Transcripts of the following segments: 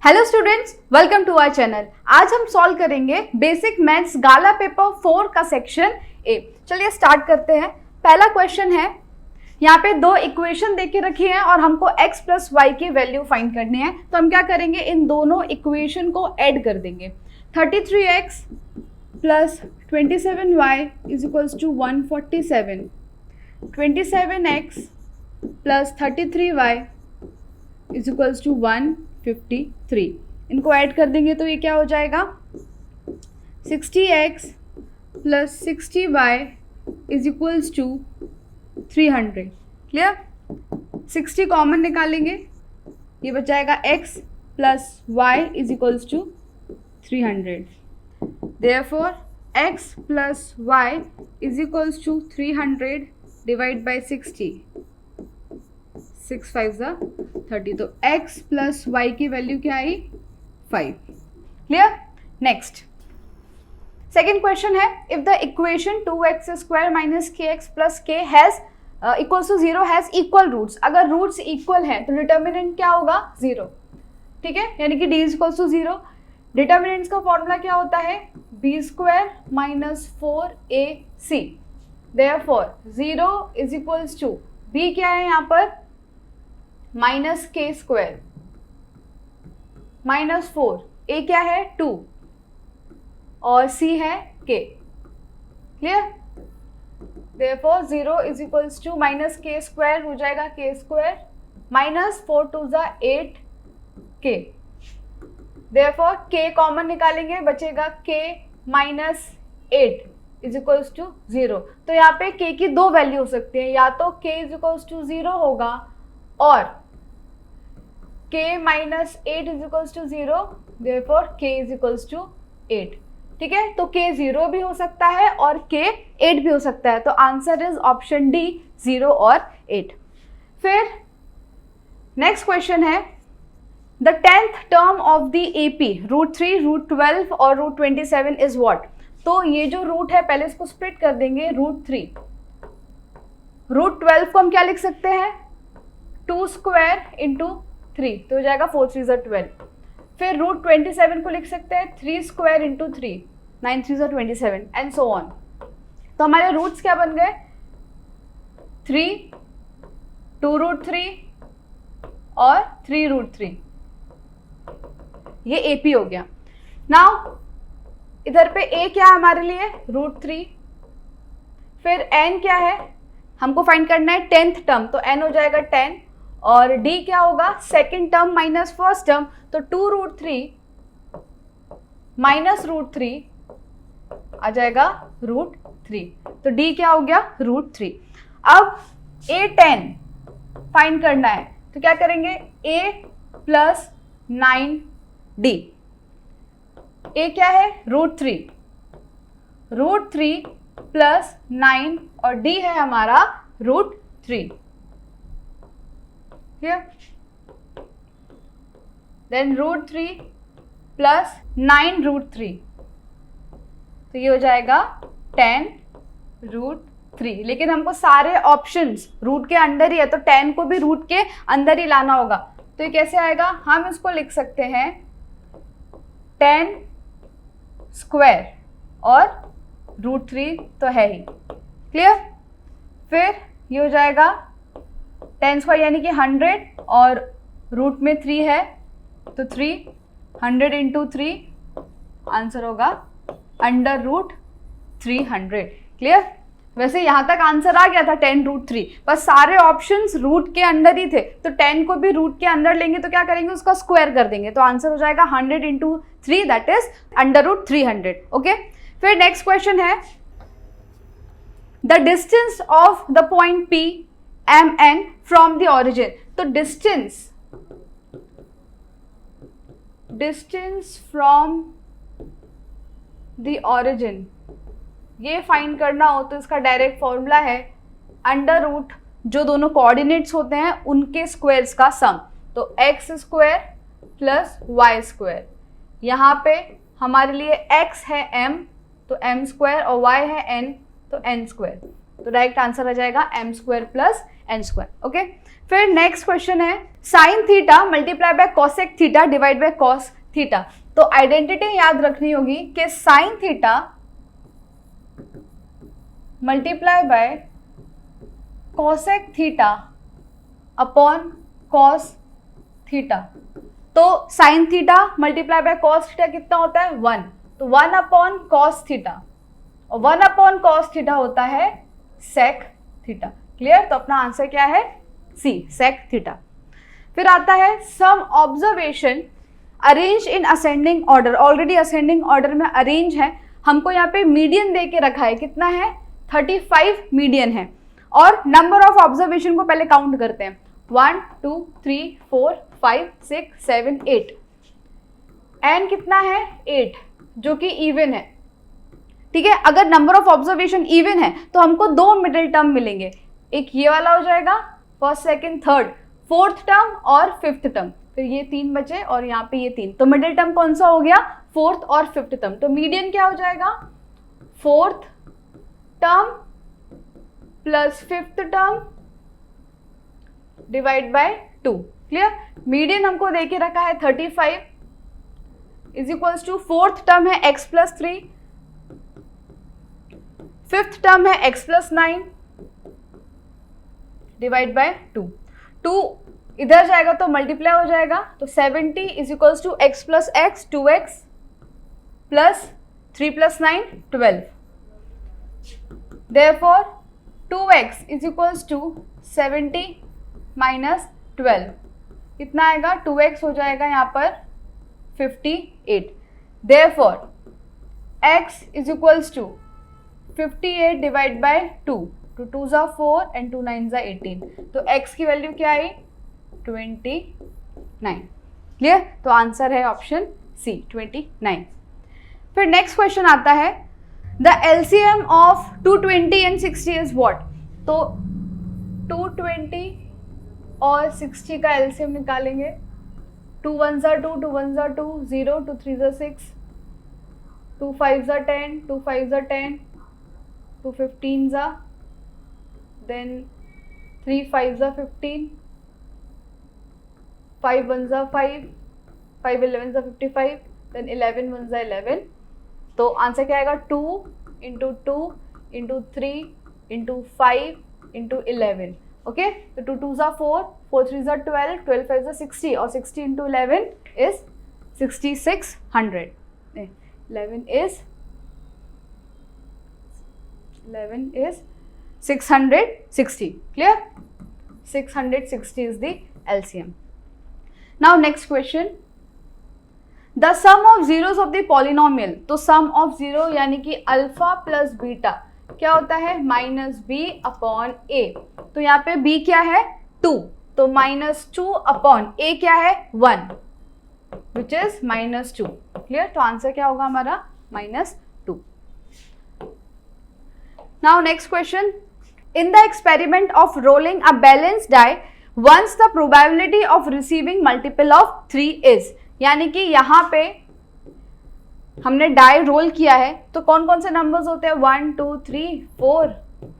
Hello students, welcome to our channel. आज हम solve करेंगे बेसिक मैथ्स गाला पेपर 4 का सेक्शन ए। चलिए स्टार्ट करते हैं। पहला क्वेश्चन है, यहाँ पे दो इक्वेशन देके रखी है और हमको x प्लस वाई की वैल्यू फाइंड करनी है। तो हम क्या करेंगे, इन दोनों इक्वेशन को ऐड कर देंगे। 33x plus 27y is equals to 147, 27x plus 33y is equals to 153। इनको ऐड कर देंगे तो ये क्या हो जाएगा, 60x plus 60y is equals to 300। Clear? 60 common निकालेंगे, ये बच जाएगा x plus y is equals to 300। Therefore x plus y is equals to 300 divide by 60, 6 5 30। तो x प्लस y की वैल्यू क्या आई, 5। क्लियर? नेक्स्ट सेकेंड क्वेश्चन है, if the equation 2x square minus kx plus k has equals to 0 has equal roots. अगर roots equal है तो determinant क्या होगा, 0। ठीक है, यानी कि d is equals to 0। Determinants का फॉर्मूला क्या होता है, b square minus 4ac। Therefore 0 is equals to b क्या है यहाँ पर, minus k square minus 4, a क्या है 2 और c है k। Clear? Therefore 0 is equals to minus k square हो जाएगा k square minus 4 2 8 k। Therefore k common निकालेंगे, बचेगा k minus 8 is equals to 0। तो यहाँ पे k की दो वैल्यू हो सकती है, या तो k इज इक्वल्स टू 0 होगा और k minus 8 is equals to 0। Therefore k is equals to 8। ठीक है, तो k 0 भी हो सकता है और k 8 भी हो सकता है। तो आंसर इज ऑप्शन डी, 0 और 8। फिर नेक्स्ट क्वेश्चन है, the 10th term of the AP √3, √12 और √27 इज व्हाट। तो ये जो रूट है, पहले इसको स्प्लिट कर देंगे। √3, √12 को हम क्या लिख सकते हैं, 2 स्क्वायर इंटू 3, तो हो जाएगा 4 3 12। फिर √27 को लिख सकते हैं 3 square into 3, 9 3 27 and so on. तो हमारे रूट्स क्या बन गए, 3, 2√3 और 3√3। ये AP हो गया। नाउ इधर पे A क्या है हमारे लिए, √3। फिर N क्या है, हमको फाइंड करना है 10th टर्म, तो N हो जाएगा 10। और D क्या होगा, second term minus first term, तो 2√3 माइनस √3 आ जाएगा √3। तो D क्या हो गया, √3। अब A10 फाइंड करना है, तो क्या करेंगे, A प्लस 9D। A क्या है, √3, √3 प्लस 9 और D है हमारा √3। Here then √3 प्लस 9√3, तो ये हो जाएगा 10√3। लेकिन हमको सारे ऑप्शंस रूट के अंदर ही है, तो 10 को भी रूट के अंदर ही लाना होगा। तो ये कैसे आएगा, हम इसको लिख सकते हैं 10 स्क्वायर और √3 तो है ही। क्लियर? फिर ये हो जाएगा 10 स्क्वायर यानी कि 100 और रूट में 3 है, तो 3, 100 इंटू 3 आंसर होगा √300। क्लियर? वैसे यहाँ तक आंसर आ गया था 10√3, बस सारे ऑप्शंस रूट के अंदर ही थे, तो 10 को भी रूट के अंदर लेंगे तो क्या करेंगे, उसका स्क्वायर कर देंगे, तो आंसर हो जाएगा 100 इंटू 3 दैट इज √300। ओके, फिर नेक्स्ट क्वेश्चन है, the distance of the point P MN from the origin. तो डिस्टेंस फ्रॉम द ऑरिजिन ये फाइंड करना हो तो इसका डायरेक्ट फॉर्मूला है √ जो दोनों कोऑर्डिनेट्स होते हैं उनके स्क्वायर्स का सम। तो x square plus y square, यहाँ पे हमारे लिए x है m, तो m स्क्वायर और y है n, तो n स्क्वायर। तो डायरेक्ट आंसर आ जाएगा m square plus n square. Okay, फिर नेक्स्ट क्वेश्चन है sine theta multiply by cosec theta divide by cos theta. तो आइडेंटिटी याद रखनी होगी कि sine theta multiply by cosec theta upon cos theta. तो sine theta multiply by cos theta कितना होता है 1, तो 1 अपॉन कॉस थीटा, और 1 अपॉन कॉस थीटा होता है सेक थीटा। क्लियर? तो अपना आंसर क्या है सी, सेक थीटा। फिर आता है some observation arrange in ascending order. Already ascending order में अरेंज है, हमको यहाँ पे मीडियन दे के रखा है, कितना है 35 मीडियन है। और नंबर ऑफ ऑब्जर्वेशन को पहले काउंट करते हैं, 1 2 3 4 5 6 7 8, एन कितना है 8 जो कि इवन है। ठीक है, अगर नंबर ऑफ ऑब्जर्वेशन इवन है तो हमको दो मिडिल टर्म मिलेंगे, एक ये वाला हो जाएगा first second third, fourth term और फिफ्थ टर्म, फिर ये 3 बचे और यहाँ पे ये 3, तो मिडिल टर्म कौन सा हो गया फोर्थ और फिफ्थ टर्म। तो मीडियन क्या हो जाएगा fourth term plus fifth term divide by 2। Clear? Median हमको दे के रखा है 35 is equals to fourth term है x प्लस 3, फिफ्थ टर्म है x प्लस 9 डिवाइड बाय 2। 2 इधर जाएगा तो मल्टीप्लाई हो जाएगा, तो 70 is equals to x plus x 2x plus 3 plus 9 12। Therefore 2x is equals to 70 minus 12, कितना आएगा 2x हो जाएगा यहाँ पर 58। Therefore x is equals to 58 divide by 2, 2 2s are 4 and 2 9s are 18, तो x की वैल्यू क्या आई 29। क्लियर? तो आंसर है ऑप्शन सी 29। फिर नेक्स्ट क्वेश्चन आता है the LCM of 220 and 60 is what. तो 220 और 60 का एलसीएम निकालेंगे, 2 1s are 2, 2 1s are 2, 0, 2 3s are 6, 2 5s are 10, 2 5s are 10, 2 15s are, then 3 5s are 15, 5 1s are 5, 5 11s are 55, then 11 1s are 11। तो answer क्या आएगा 2 into 2 into 3 into 5 into 11। Okay, तो 2 2s are 4, 4 3s are 12, 12 5s are 60, और 60 into 11 is 6600। 11 is 660। Clear? 660 is the LCM. Now next question, the sum of zeros of the polynomial। तो sum of zero यानी कि alpha plus beta क्या होता है minus B upon ए। तो यहाँ पे b क्या है 2, तो -2 अपॉन a क्या है 1 विच इज -2। क्लियर? तो आंसर क्या होगा हमारा -2। Now next question, in the experiment of rolling a balanced die, once the probability of receiving multiple of 3 is, यानी कि यहाँ पे हमने डाई रोल किया है तो कौन कौन से नंबर्स होते हैं 1 2 3 4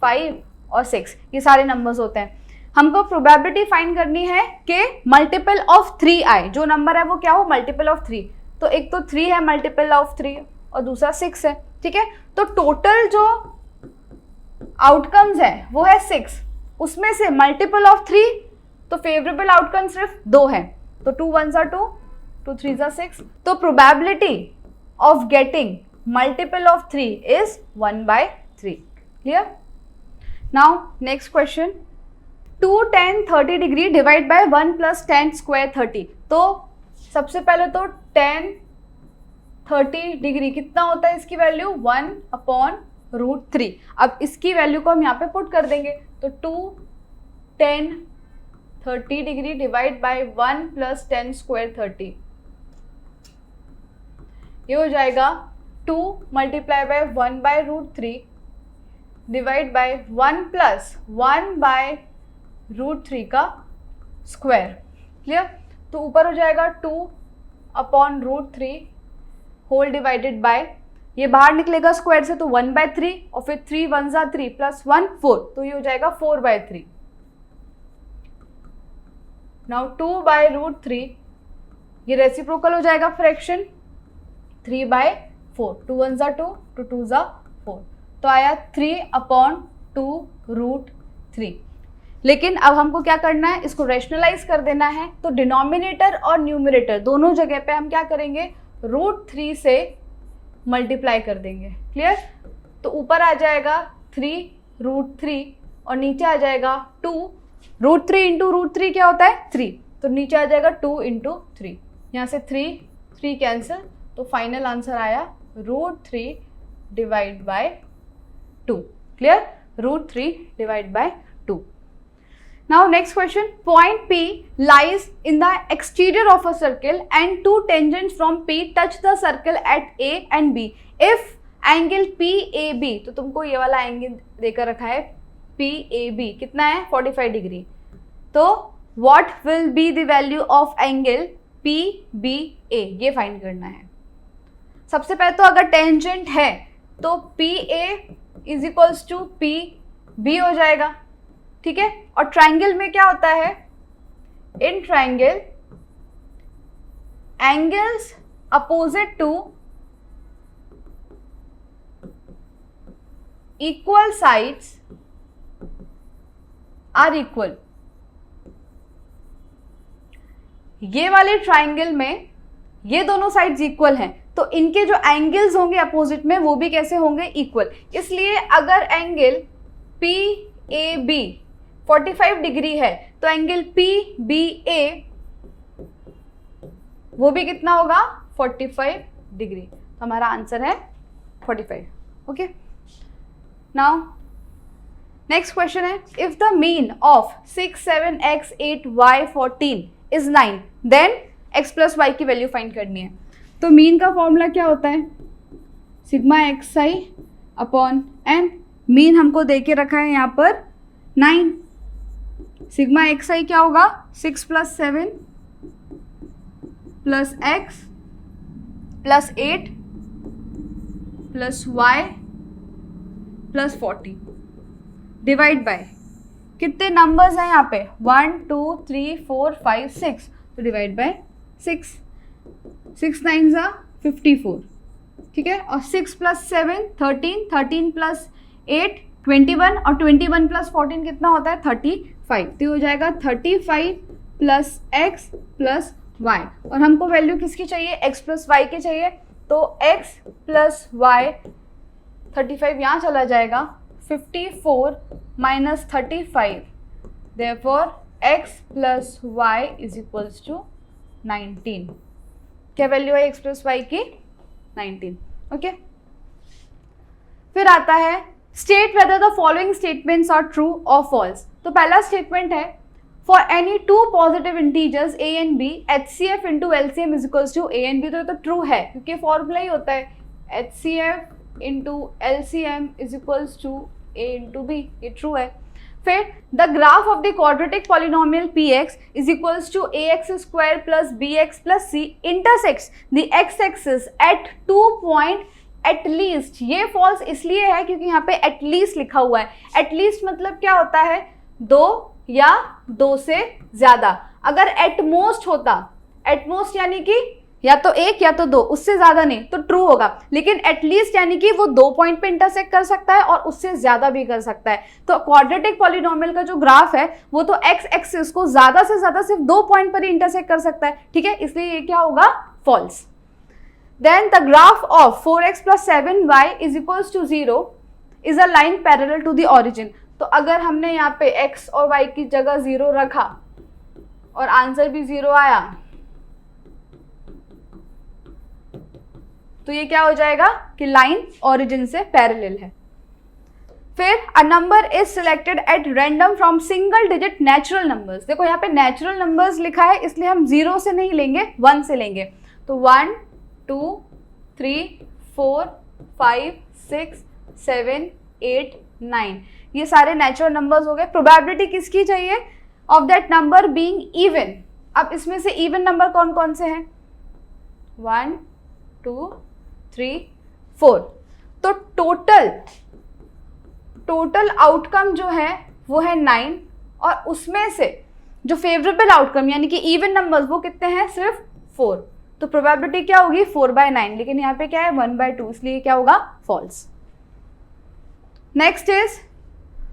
5 और 6, ये सारे नंबर्स होते हैं। हमको प्रोबेबिलिटी फाइंड करनी है कि मल्टीपल ऑफ 3 आए, जो नंबर है वो क्या हो मल्टीपल ऑफ 3। तो एक तो 3 है मल्टीपल ऑफ 3 और दूसरा 6 है। ठीक है, तो टोटल जो आउटकम्स है वो है 6, उसमें से मल्टीपल ऑफ 3, तो फेवरेबल आउटकम सिर्फ 2 है, तो 2 1s are 2, 2 3s are 6। तो probability of getting multiple of 3 is 1/3। Clear? Now next question, 2 10 30 degree divide by 1 + 10 square 30। तो सबसे पहले तो 10 30 डिग्री कितना होता है, इसकी वैल्यू 1/√3। अब इसकी वैल्यू को हम यहाँ पे पुट कर देंगे, तो 2 10 30 डिग्री डिवाइड बाय 1 + 10 स्क्वायर 30, ये हो जाएगा 2 × 1/√3 डिवाइड बाय 1 + 1/√3 का स्क्वायर। क्लियर? तो ऊपर हो जाएगा 2/√3 होल डिवाइडेड बाय ये बाहर निकलेगा स्क्वायर से तो 1/3 और फिर 3 1 जा 3 प्लस 1 4, तो ये हो जाएगा 4/3. नाउ 2/√3, ये रेसिप्रोकल हो जाएगा फ्रैक्शन 3/4. 2 1 जा 2, 2 2 जा 4, तो आया 3/2√3. लेकिन अब हमको क्या करना है, इसको रैशनलाइज कर देना है. तो डिनोमिनेटर और न्यूमरेटर दोनों जगह पे हम क्या करेंगे, √3 से मल्टीप्लाई कर देंगे. क्लियर? तो ऊपर आ जाएगा 3√3 और नीचे आ जाएगा 2. √3 इंटू √3 क्या होता है 3, तो नीचे आ जाएगा 2 इंटू 3. यहाँ से 3 कैंसिल, तो फाइनल आंसर आया √3 divide by 2. Clear? √3 divide by 2. Now next question, point P lies in the exterior of a circle and two tangents from P touch the circle at A and B. If angle PAB, तो तुमको ये वाला angle देकर रखा है PAB कितना है 45 degree. तो what will be the value of angle PBA, ये फाइंड करना है. सबसे पहले तो अगर टेंजेंट है तो PA is equals to PB हो जाएगा. ठीक है? और ट्राइंगल में क्या होता है, in triangle angles opposite to equal sides are equal. ये वाले ट्राइंगल में ये दोनों साइड्स इक्वल हैं, तो इनके जो एंगल्स होंगे अपोजिट में वो भी कैसे होंगे, इक्वल. इसलिए अगर एंगल PAB 45 डिग्री है तो एंगल PBA वो भी कितना होगा 45 डिग्री. तो हमारा आंसर है 45. ओके, नाउ नेक्स्ट क्वेश्चन है, if the mean of 6 7 x 8 y 14 is 9 then x plus y की वैल्यू फाइंड करनी है. तो मीन का फॉर्मूला क्या होता है, sigma xi upon n. Mean हमको दे के रखा है यहाँ पर 9. सिग्मा xi क्या होगा 6 plus 7 plus x plus 8 plus y plus 40 divide by कितने नंबर्स हैं यहाँ पे 1 2 3 4 5 6, तो डिवाइड बाय 6. 6 9 जा 54. ठीक है? और 6 प्लस 7 13, 13 प्लस 8 21 और 21 प्लस 14 कितना होता है 35. तो हो जाएगा 35 प्लस x प्लस y. और हमको वैल्यू किसकी चाहिए, x प्लस y की चाहिए. तो x प्लस y 35 यहाँ चला जाएगा, 54 माइनस 35, therefore x plus y is equals to 19. क्या वैल्यू है x प्लस y की 19. ओके, फिर आता है state whether the following statements are true और फॉल्स. तो पहला स्टेटमेंट है, for any two positive integers a and b HCF into LCM is equals to a and b. तो ये तो ट्रू है क्योंकि फॉर्मूला ही होता है HCF into LCM is equals to a into b. ये ट्रू है. फिर the graph of the quadratic polynomial px is equals to ax square plus bx plus c intersects the x axis at 2 point at least. ये false इसलिए है क्योंकि यहाँ पे at least लिखा हुआ है. एटलीस्ट मतलब क्या होता है, 2 या 2 से ज्यादा. अगर एटमोस्ट होता, एटमोस्ट यानी कि या तो 1 या तो 2, उससे ज्यादा नहीं, तो ट्रू होगा. लेकिन एटलीस्ट यानी कि वो 2 पॉइंट पे इंटरसेक्ट कर सकता है और उससे ज्यादा भी कर सकता है. तो क्वाड्रेटिक पॉलिनोमियल का जो ग्राफ है वो तो एक्स एक्सिस को ज्यादा से ज्यादा सिर्फ 2 पॉइंट पर ही इंटरसेक्ट कर सकता है. ठीक है? इसलिए ये क्या होगा, false. Then the graph of 4x plus 7y is equals to 0 is a line parallel to the origin. तो अगर हमने यहाँ पे x और y की जगह 0 रखा और आंसर भी 0 आया तो ये क्या हो जाएगा कि लाइन ओरिजिन से पैरेलल है. फिर a number is selected at random from single digit natural numbers. देखो यहाँ पे नेचुरल नंबर्स लिखा है इसलिए हम 0 से नहीं लेंगे, 1 से लेंगे. तो 1 2 3 4 5 6 7 8 9 ये सारे नेचुरल नंबर्स हो गए. प्रोबेबिलिटी किसकी चाहिए, of that number being even. अब इसमें से इवन नंबर कौन कौन से हैं, 1 2 3 4। तो टोटल आउटकम जो है वो है 9 और उसमें से जो फेवरेबल आउटकम यानी कि इवन नंबर्स वो कितने हैं, सिर्फ 4। तो प्रोबेबिलिटी क्या होगी 4/9, लेकिन यहाँ पे क्या है 1/2, इसलिए क्या होगा false. Next is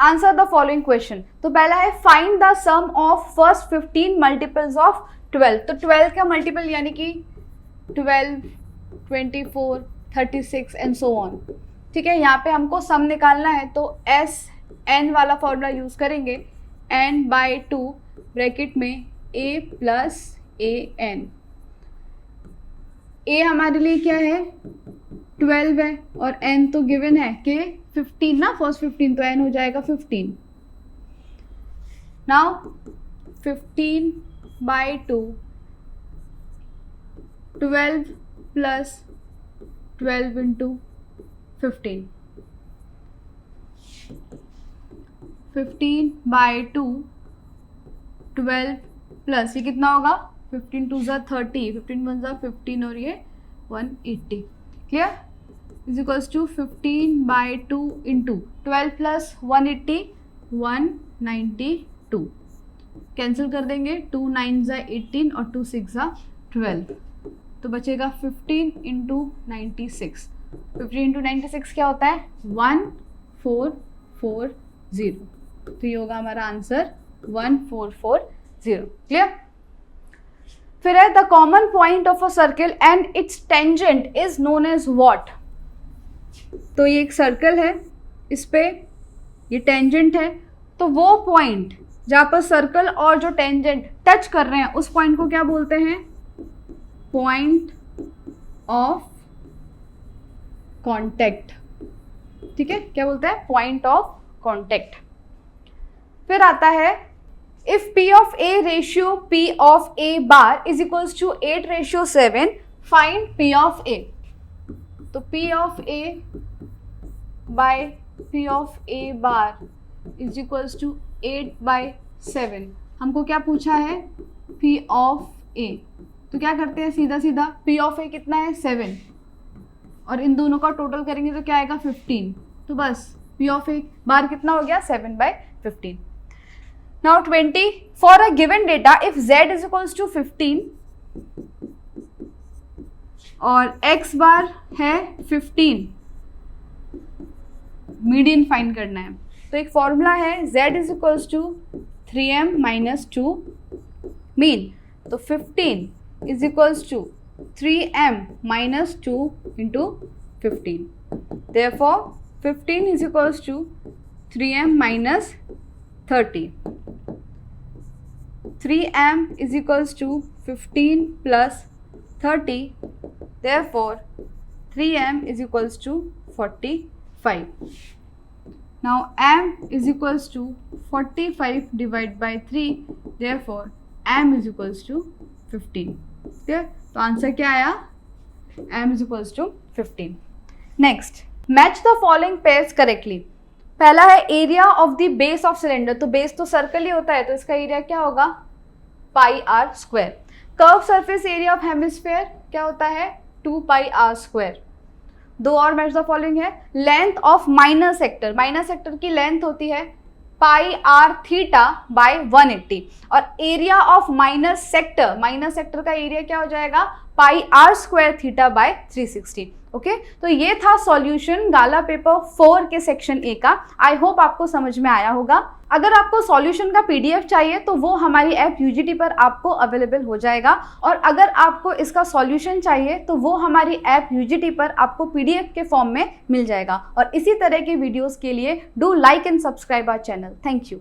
answer the following question. तो पहला है find the sum of first 15 multiples of 12। तो 12 का मल्टीपल यानी कि 12, 24, 36 एंड सो ऑन। ठीक है, यहाँ पे हमको सम निकालना है तो एस एन वाला फॉर्मूला यूज करेंगे, n/2 ब्रैकेट में a plus a n. a हमारे लिए क्या है 12 है और n तो गिवन है कि 15 ना, फर्स्ट 15, तो n हो जाएगा 15। नाउ 15/2 12 प्लस 12 इंटू 15, 15/2 12 प्लस ये कितना होगा 15 2 ज़ा 30, 15 1 ज़ा 15 और ये 180। Clear? Is equals to 15/2 into 12 plus 180 192। Cancel कर देंगे, 2 9 ज़ा 18 और 2 6 ज़ा 12, तो बचेगा 15 इंटू 96। 15 इंटू 96 क्या होता है 1440। तो ये होगा हमारा आंसर 1440। क्लियर? फिर है the common point of a circle and its tangent is known as what. तो ये एक सर्कल है, इस पे ये टेंजेंट है, तो वो पॉइंट जहां पर सर्कल और जो टेंजेंट टच कर रहे हैं उस पॉइंट को क्या बोलते हैं, पॉइंट ऑफ कॉन्टेक्ट। ठीक है, क्या बोलते हैं, पॉइंट ऑफ कॉन्टेक्ट। फिर आता है if P of A ratio P of A bar is equals to 8:7, find P of A। तो P of A by P of A bar is equals to 8/7। हमको क्या पूछा है P of A, तो क्या करते हैं सीधा सीधा, P of A कितना है 7 और इन दोनों का टोटल करेंगे तो क्या आएगा 15। तो बस P of A बार कितना हो गया 7/15। Now 20 for a given data if z is equals to 15 और x बार है 15, मीडियन फाइंड करना है। तो एक फॉर्मूला है z is equals to 3m minus 2 mean. तो 15 is equals to 3m minus 2 into 15. Therefore 15 is equals to 3m minus 30. 3m is equals to 15 plus 30. Therefore 3m is equals to 45. Now m is equals to 45 divided by 3. Therefore m is equals to 15. Clear? तो answer क्या आया, m is equals to 15. Next, match the following pairs correctly. पहला है area of the base of cylinder. तो base तो circle ही होता है, तो इसका एरिया क्या होगा πr²। Curve surface area of hemisphere क्या होता है 2πr²। दो और मैच द फॉलोइंग है length of minor sector. Minor sector की लेंथ होती है πr(θ/180 और एरिया ऑफ माइनर सेक्टर का एरिया क्या हो जाएगा πr²θ/360। ओके, तो ये था सॉल्यूशन गाला पेपर 4 के सेक्शन ए का। आई होप आपको समझ में आया होगा। अगर आपको सॉल्यूशन का पीडीएफ चाहिए तो वो हमारी ऐप यूजीटी पर आपको अवेलेबल हो जाएगा, और अगर आपको इसका सॉल्यूशन चाहिए तो वो हमारी ऐप यूजीटी पर आपको पीडीएफ के फॉर्म में मिल जाएगा। और इसी तरह के वीडियोस के लिए do like and subscribe our channel. Thank you.